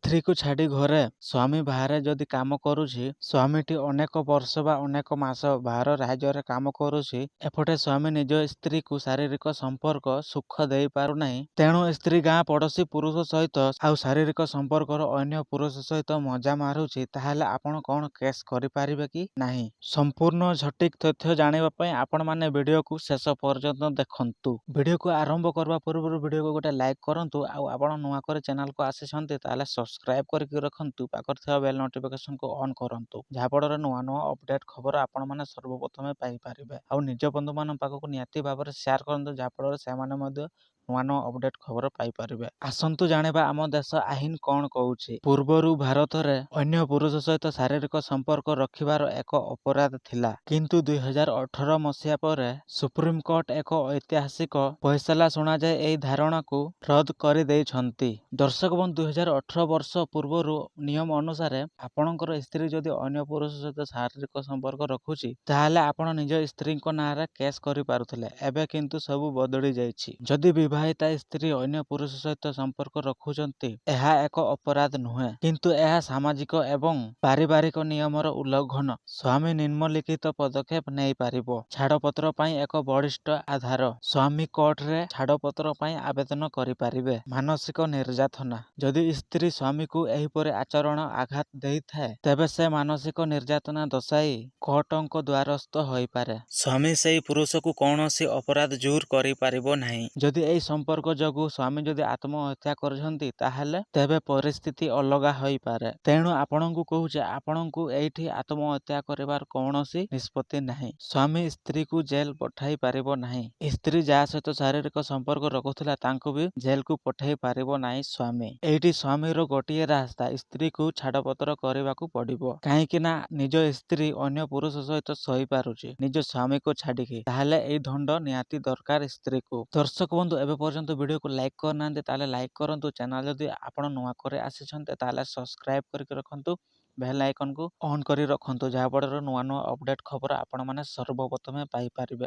ସ୍ତ୍ରୀକୁ ଛାଡ଼ି ଘରେ ସ୍ୱାମୀ ବାହାରେ ଯଦି କାମ କରୁଛି, ସ୍ୱାମୀଟି ଅନେକ ବର୍ଷ ବା ଅନେକ ମାସ ବାହାର ରାଜ୍ୟରେ କାମ କରୁଛି, ଏପଟେ ସ୍ୱାମୀ ନିଜ ସ୍ତ୍ରୀକୁ ଶାରୀରିକ ସମ୍ପର୍କ ସୁଖ ଦେଇପାରୁନାହିଁ, ତେଣୁ ସ୍ତ୍ରୀ ଗାଁ ପଡ଼ୋଶୀ ପୁରୁଷ ସହିତ ଆଉ ଶାରୀରିକ ସମ୍ପର୍କର ଅନ୍ୟ ପୁରୁଷ ସହିତ ମଜା ମାରୁଛି, ତାହେଲେ ଆପଣ କ'ଣ କେସ୍ କରିପାରିବେ କି ନାହିଁ? ସମ୍ପୂର୍ଣ୍ଣ ସଠିକ୍ ତଥ୍ୟ ଜାଣିବା ପାଇଁ ଆପଣମାନେ ଭିଡ଼ିଓକୁ ଶେଷ ପର୍ଯ୍ୟନ୍ତ ଦେଖନ୍ତୁ। ଭିଡ଼ିଓକୁ ଆରମ୍ଭ କରିବା ପୂର୍ବରୁ ଭିଡ଼ିଓକୁ ଗୋଟେ ଲାଇକ୍ କରନ୍ତୁ। ଆଉ ଆପଣ ନୂଆ କରି ଚ୍ୟାନେଲକୁ ଆସିଛନ୍ତି ତାହେଲେ ସବସ୍କ୍ରାଇବ୍ କରିକି ରଖନ୍ତୁ। ପାଖରେ ଥିବା ବେଲ୍ ନୋଟିଫିକେସନକୁ ଅନ୍ କରନ୍ତୁ, ଯାହାଫଳରେ ନୂଆ ନୂଆ ଅପଡେଟ୍ ଖବର ଆପଣମାନେ ସର୍ବପ୍ରଥମେ ପାଇପାରିବେ। ଆଉ ନିଜ ବନ୍ଧୁମାନଙ୍କ ପାଖକୁ ନିହାତି ଭାବରେ ସେୟାର କରନ୍ତୁ, ଯାହାଫଳରେ ସେମାନେ ମଧ୍ୟ ନୂଆ ନୂଆ ଅପଡେଟ୍ ଖବର ପାଇପାରିବେ। ଆସନ୍ତୁ ଜାଣିବା ଆମ ଦେଶ ଆଇନ କ'ଣ କହୁଛି। ପୂର୍ବରୁ ଭାରତରେ ଅନ୍ୟ ପୁରୁଷ ସହିତ ଶାରୀରିକ ସମ୍ପର୍କ ରଖିବାର ଏକ ଅପରାଧ ଥିଲା, କିନ୍ତୁ 2018 ମସିହା ପରେ ସୁପ୍ରିମକୋର୍ଟ ଏକ ଐତିହାସିକ ଫଇସଲା ଶୁଣାଯାଇ ଏହି ଧାରଣାକୁ ରଦ୍ଦ କରିଦେଇଛନ୍ତି। ଦର୍ଶକ ବନ୍ଧୁ, 2018 ବର୍ଷ ପୂର୍ବରୁ ନିୟମ ଅନୁସାରେ ଆପଣଙ୍କର ସ୍ତ୍ରୀ ଯଦି ଅନ୍ୟ ପୁରୁଷ ସହିତ ଶାରୀରିକ ସମ୍ପର୍କ ରଖୁଛି, ତାହେଲେ ଆପଣ ନିଜ ସ୍ତ୍ରୀଙ୍କ ନାଁରେ କେସ୍ କରିପାରୁଥିଲେ। ଏବେ କିନ୍ତୁ ସବୁ ବଦଳି ଯାଇଛି। ଯଦି ବିବାହିତା ସ୍ତ୍ରୀ ଅନ୍ୟ ପୁରୁଷ ସହିତ ସମ୍ପର୍କ ରଖୁଛନ୍ତି, ଏହା ଏକ ଅପରାଧ ନୁହେଁ, କିନ୍ତୁ ଏହା ସାମାଜିକ ଏବଂ ପାରିବାରିକ ନିୟମର ଉଲ୍ଲଂଘନ। ସ୍ୱାମୀ ନିମ୍ନଲିଖିତ ପଦକ୍ଷେପ ନେଇପାରିବ। ଛାଡ଼ପତ୍ର ପାଇଁ ଏକ ବଳିଷ୍ଠ ଆଧାର। ସ୍ୱାମୀ କୋର୍ଟରେ ଛାଡ଼ପତ୍ର ପାଇଁ ଆବେଦନ କରିପାରିବେ। ମାନସିକ ନିର୍ଯାତନା। ଯଦି ସ୍ତ୍ରୀ ସ୍ୱାମୀକୁ ଏହିପରି ଆଚରଣ ଆଘାତ ଦେଇଥାଏ, ତେବେ ସେ ମାନସିକ ନିର୍ଯାତନା ଦର୍ଶାଇ କୋର୍ଟଙ୍କ ଦ୍ୱାରସ୍ଥ ହୋଇପାରେ। ସ୍ୱାମୀ ସେହି ପୁରୁଷକୁ କୌଣସି ଅପରାଧ ଜୁର କରିପାରିବ ନାହିଁ। ଯଦି ଏହି ସମ୍ପର୍କ ଯୋଗୁଁ ସ୍ୱାମୀ ଯଦି ଆତ୍ମହତ୍ୟା କରିଛନ୍ତି, ତାହେଲେ ତେବେ ପରିସ୍ଥିତି ଅଲଗା ହୋଇପାରେ। ତେଣୁ ଆପଣଙ୍କୁ କହୁଛି, ଆପଣଙ୍କୁ ଏଇଠି ଆତ୍ମହତ୍ୟା କରିବାର କୌଣସି ନିଷ୍ପତ୍ତି ନାହିଁ। ସ୍ୱାମୀ ସ୍ତ୍ରୀକୁ ଜେଲ୍ ପଠାଇ ପାରିବ ନାହିଁ। ସ୍ତ୍ରୀ ଯାହା ସହିତ ଶାରୀରିକ ସମ୍ପର୍କ ରଖୁଥିଲା ତାଙ୍କୁ ବି ଜେଲକୁ ପଠାଇ ପାରିବ ନାହିଁ ସ୍ୱାମୀ। ଏଇଠି ସ୍ୱାମୀର ଗୋଟିଏ ରାସ୍ତା, ସ୍ତ୍ରୀକୁ ଛାଡ଼ପତ୍ର କରିବାକୁ ପଡ଼ିବ। କାହିଁକି ନା ନିଜ ସ୍ତ୍ରୀ ଅନ୍ୟ ପୁରୁଷ ସହିତ ଶୋଇପାରୁଛି ନିଜ ସ୍ୱାମୀକୁ ଛାଡ଼ିକି, ତାହେଲେ ଏହି ଦଣ୍ଡ ନିହାତି ଦରକାର ସ୍ତ୍ରୀକୁ। ଦର୍ଶକ ବନ୍ଧୁ, ଏବେ ପର୍ଯ୍ୟନ୍ତ ଭିଡ଼ିଓକୁ ଲାଇକ୍ କରିନାହାନ୍ତି ତାହେଲେ ଲାଇକ୍ କରନ୍ତୁ। ଚ୍ୟାନେଲ ଯଦି ଆପଣ ନୂଆ କରି ଆସିଛନ୍ତି ତାହେଲେ ସବସ୍କ୍ରାଇବ୍ କରିକି ରଖନ୍ତୁ। ବେଲ୍ ଆଇକନକୁ ଅନ୍ କରି ରଖନ୍ତୁ, ଯାହାଫଳରେ ନୂଆ ନୂଆ ଅପଡେଟ୍ ଖବର ଆପଣମାନେ ସର୍ବପ୍ରଥମେ ପାଇପାରିବେ।